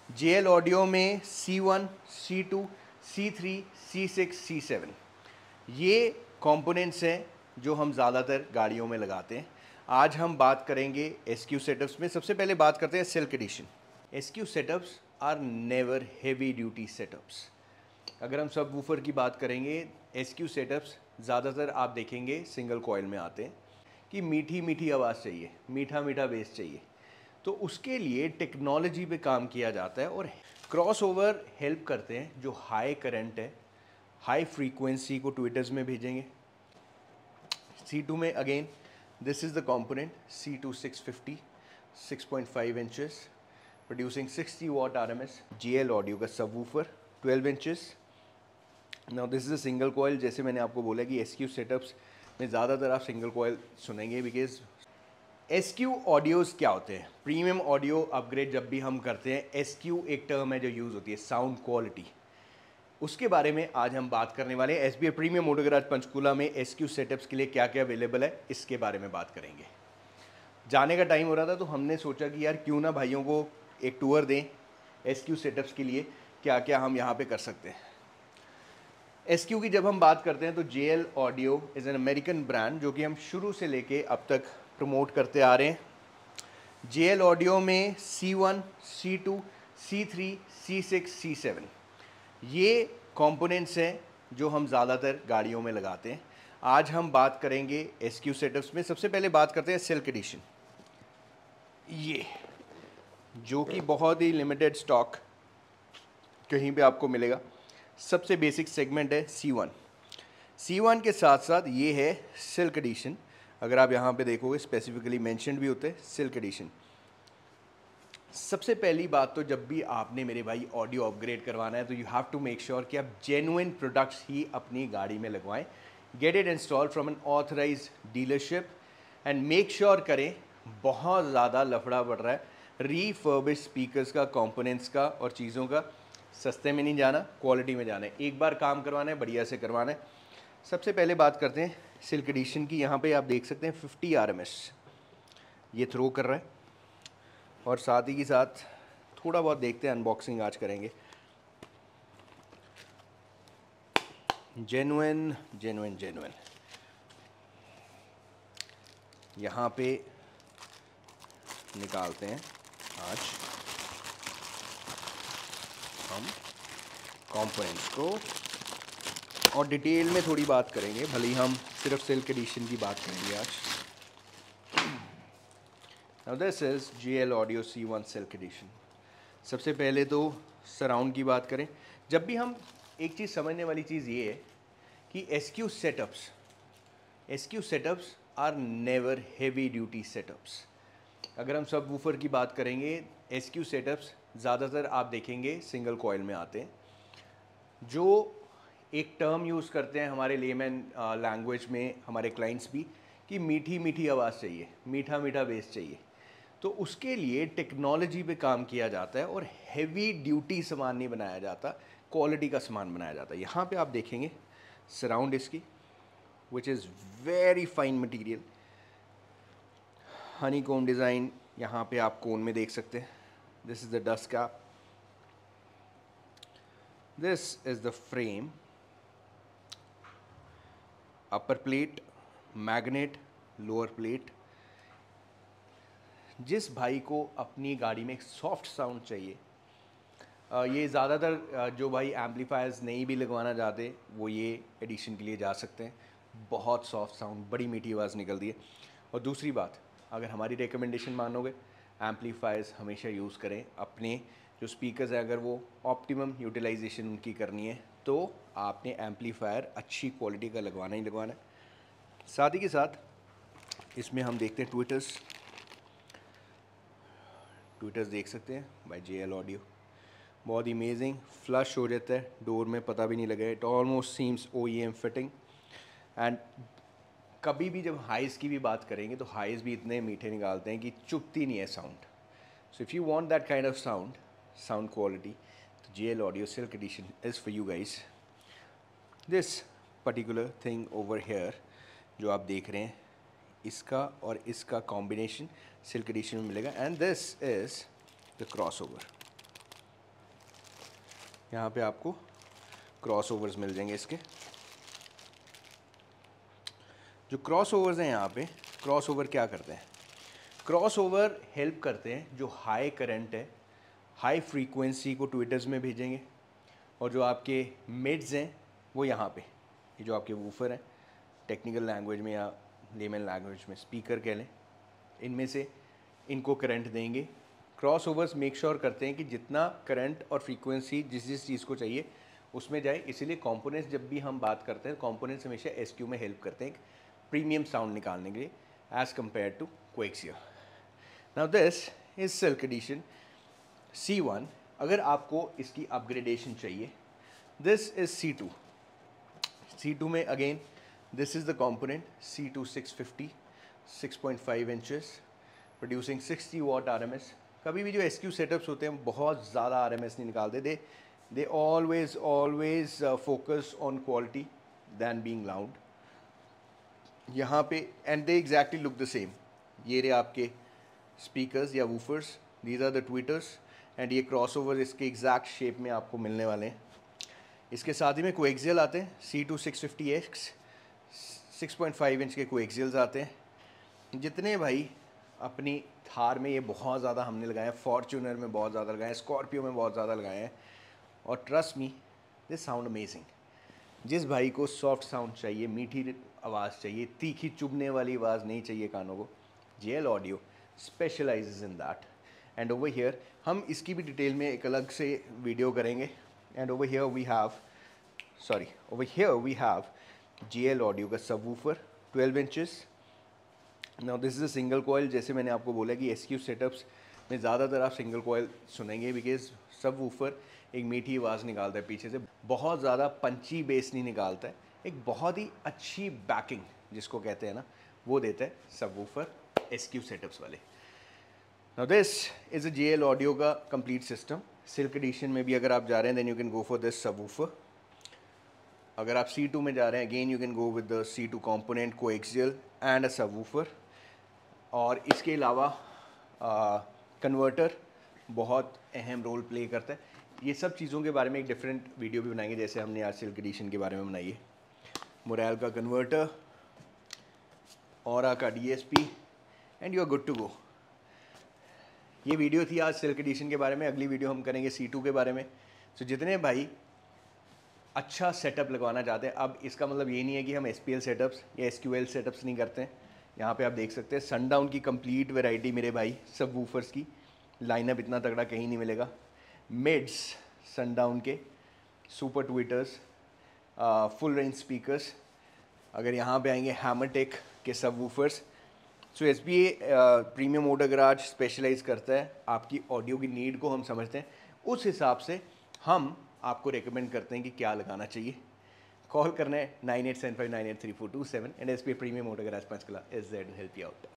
JL audio में C1, C2, C3, C6, C7 ये components हैं जो हम ज़्यादातर गाड़ियों में लगाते हैं। आज हम बात करेंगे SQ सेटअप्स में। सबसे पहले बात करते हैं silk edition. SQ setups are never heavy duty setups. अगर हम सब वूफर की बात करेंगे, SQ सेटअप्स ज़्यादातर आप देखेंगे सिंगल कॉइल में आते हैं कि मीठी मीठी आवाज़ चाहिए, मीठा मीठा बेस चाहिए, तो उसके लिए टेक्नोलॉजी पे काम किया जाता है और क्रॉस ओवर हेल्प करते हैं। जो हाई करंट है, हाई फ्रीक्वेंसी को ट्विटर्स में भेजेंगे। C2 में again this is the component C2 650 6.5 inches producing 60 what RMS। JL audio का सब woofer 12 inches. Now this is a single coil. जैसे मैंने आपको बोला कि SQ सेटअप्स में ज़्यादातर आप सिंगल कॉइल सुनेंगे बिकॉज SQ ऑडियोज़ क्या होते हैं। प्रीमियम ऑडियो अपग्रेड जब भी हम करते हैं, SQ एक टर्म है जो यूज़ होती है, साउंड क्वालिटी। उसके बारे में आज हम बात करने वाले हैं। SBI premium audio garage Panchkula में SQ सेटअप्स के लिए क्या क्या अवेलेबल है, इसके बारे में बात करेंगे। जाने का टाइम हो रहा था तो हमने सोचा कि यार क्यों ना भाइयों को एक टूर दें SQ सेटअप्स के लिए, क्या क्या हम यहाँ पे कर सकते हैं। SQ की जब हम बात करते हैं तो JL audio is an American brand जो कि हम शुरू से लेके अब तक प्रमोट करते आ रहे हैं। JL ऑडियो में C1, C2, C3, C6, C7 ये कंपोनेंट्स हैं जो हम ज़्यादातर गाड़ियों में लगाते हैं। आज हम बात करेंगे SQ सेटअप्स में। सबसे पहले बात करते हैं सिल्क एडिशन, ये जो कि बहुत ही लिमिटेड स्टॉक कहीं पे आपको मिलेगा। सबसे बेसिक सेगमेंट है C1 के साथ साथ ये है सिल्क एडिशन। अगर आप यहाँ पे देखोगे स्पेसिफिकली मेंशन्ड भी होते हैं सिल्क एडिशन। सबसे पहली बात तो जब भी आपने मेरे भाई ऑडियो अपग्रेड करवाना है तो you have to make sure कि आप जेन्युइन प्रोडक्ट्स ही अपनी गाड़ी में लगवाएं। Get it install from an authorize dealership and make sure करें, बहुत ज़्यादा लफड़ा पड़ रहा है रीफर्बिश स्पीकर्स का, कंपोनेंट्स का और चीज़ों का। सस्ते में नहीं जाना, क्वालिटी में जाना है। एक बार काम करवाना है, बढ़िया से करवाना है। सबसे पहले बात करते हैं सिल्क एडिशन की। यहाँ पे आप देख सकते हैं 50 RMS ये थ्रो कर रहा है और साथ ही के साथ थोड़ा बहुत देखते हैं, अनबॉक्सिंग आज करेंगे। जेन्युइन जेन्युइन जेन्युइन यहाँ पे निकालते हैं आज हम कंपोनेंट्स को और डिटेल में थोड़ी बात करेंगे, भले ही हम सिर्फ सिल्क एडिशन की बात करेंगे आज। Now this is JL audio C1 silk edition. सबसे पहले तो सराउंड की बात करें। जब भी हम एक चीज़ समझने वाली चीज़ ये है कि SQ setups are never heavy duty setups. अगर हम सब वूफर की बात करेंगे, SQ सेटअप्स ज़्यादातर आप देखेंगे सिंगल कॉइल में आते हैं। जो एक टर्म यूज़ करते हैं हमारे लेमैन लैंग्वेज में हमारे क्लाइंट्स भी, कि मीठी मीठी आवाज़ चाहिए, मीठा मीठा बेस चाहिए, तो उसके लिए टेक्नोलॉजी पे काम किया जाता है और हैवी ड्यूटी सामान नहीं बनाया जाता, क्वालिटी का सामान बनाया जाता है। यहाँ पे आप देखेंगे सराउंड इसकी which is very fine material, honeycomb design. यहाँ पे आप कोन में देख सकते हैं, this is the dust cap, this is the frame, upper plate, magnet, lower plate. जिस भाई को अपनी गाड़ी में एक सॉफ्ट साउंड चाहिए, ये ज़्यादातर जो भाई एम्पलीफायर्स नहीं भी लगवाना चाहते वो ये एडिशन के लिए जा सकते हैं। बहुत सॉफ्ट साउंड, बड़ी मीठी आवाज़ निकलती है। और दूसरी बात, अगर हमारी रिकमेंडेशन मानोगे, एम्पलीफायर्स हमेशा यूज़ करें। अपने जो स्पीकर्स हैं अगर वो ऑप्टिमम यूटिलाइजेशन उनकी करनी है तो आपने एम्पलीफायर अच्छी क्वालिटी का लगवाना ही लगवाना है। साथ ही के साथ इसमें हम देखते हैं ट्विटर्स देख सकते हैं बाय JL ऑडियो। बहुत अमेजिंग, फ्लश हो जाता है, डोर में पता भी नहीं लगा। It almost seems OEM fitting. And कभी भी जब हाइज़ की भी बात करेंगे तो हाइज़ भी इतने मीठे निकालते हैं कि चुभती नहीं है sound. So if you want that kind of sound quality, तो JL audio silk edition is for you guys. This particular thing over here जो आप देख रहे हैं, इसका और इसका कॉम्बिनेशन सिल्क एडिशन में मिलेगा। And this is the cross over. यहाँ पे आपको क्रॉस ओवर्स मिल जाएंगे इसके। जो क्रॉस ओवर्स हैं यहाँ पे, क्रॉस ओवर क्या करते हैं? क्रॉस ओवर हेल्प करते हैं जो हाई करंट है, हाई फ्रीक्वेंसी को ट्विटर्स में भेजेंगे, और जो आपके मिड्स हैं वो यहाँ पे, ये जो आपके वूफर हैं, टेक्निकल लैंग्वेज में या लेमन लैंग्वेज में स्पीकर कह लें, इनमें से इनको करंट देंगे। क्रॉस ओवर्स मेक श्योर करते हैं कि जितना करंट और फ्रीक्वेंसी जिस जिस चीज़ को चाहिए उसमें जाए। इसीलिए कंपोनेंट्स जब भी हम बात करते हैं, कंपोनेंट्स हमेशा एसक्यू में हेल्प करते हैं प्रीमियम साउंड निकालने के लिए as compare to coaxial. Now this is silk edition C1। अगर आपको इसकी अपग्रेडेशन चाहिए, दिस इज C2। C2 में again this is the component C2 650 6.5 inches producing 60 what RMS। कभी भी जो SQ सेटअप्स होते हैं बहुत ज़्यादा RMS नहीं निकालते, they always focus on quality than being loud. यहाँ पे and they exactly look the same. ये रहे आपके स्पीकर्स या woofers, these are the tweeters, and ये क्रॉस ओवर इसके एग्जैक्ट शेप में आपको मिलने वाले हैं। इसके साथ ही में कोएक्सियल आते हैं, C2 650X 6.5 इंच के कोएक्सियल्स आते हैं। जितने भाई अपनी थार में ये बहुत ज़्यादा हमने लगाए हैं, फॉर्च्यूनर में बहुत ज़्यादा लगाए हैं, स्कॉर्पियो में बहुत ज़्यादा लगाए हैं, और trust me this sound amazing. जिस भाई को सॉफ्ट साउंड चाहिए, मीठी आवाज़ चाहिए, तीखी चुभने वाली आवाज़ नहीं चाहिए कानों को, JL audio specialises in that. And over here हम इसकी भी डिटेल में एक अलग से वीडियो करेंगे। And over here we have JL audio का subwoofer 12 inches. Now this is a single coil. जैसे मैंने आपको बोला कि SQ सेटअप्स में ज़्यादातर आप सिंगल कॉइल सुनेंगे, बिकॉज सबवूफर एक मीठी आवाज़ निकालता है पीछे से, बहुत ज़्यादा पंची बेस नहीं निकालता है, एक बहुत ही अच्छी बैकिंग जिसको कहते हैं ना, वो देता है सबवूफर SQ सेटअप्स वाले। Now this is a JL audio का कंप्लीट सिस्टम। सिल्क एडिशन में भी अगर आप जा रहे हैं then you can go for this subwoofer. अगर आप C2 में जा रहे हैं again you can go with the C2 component, coaxial and a subwoofer. और इसके अलावा कन्वर्टर बहुत अहम रोल प्ले करता है। ये सब चीज़ों के बारे में एक डिफरेंट वीडियो भी बनाएंगे, जैसे हमने आज सिल्क एडिशन के बारे में बनाई है। मोरल का कन्वर्टर, ऑरा का DSP, and you are good to go. ये वीडियो थी आज सिल्क एडिशन के बारे में। अगली वीडियो हम करेंगे C2 के बारे में। सो जितने भाई अच्छा सेटअप लगवाना चाहते हैं, अब इसका मतलब ये नहीं है कि हम SPL सेटअप्स या SQL सेटअप्स नहीं करते हैं। यहाँ पे आप देख सकते हैं सनडाउन की कंप्लीट वैरायटी मेरे भाई, सब वूफर्स की लाइनअप इतना तगड़ा कहीं नहीं मिलेगा। मिड्स सनडाउन के, super tweeters, full range speakers. अगर यहाँ पे आएंगे हैमरटेक के subwoofers. So SPA premium audio garage specialize करता है आपकी ऑडियो की नीड को, हम समझते हैं, उस हिसाब से हम आपको रेकमेंड करते हैं कि क्या लगाना चाहिए। कॉल करना है 9875983427 and SPA premium audio garage Panchkula is there to help you out.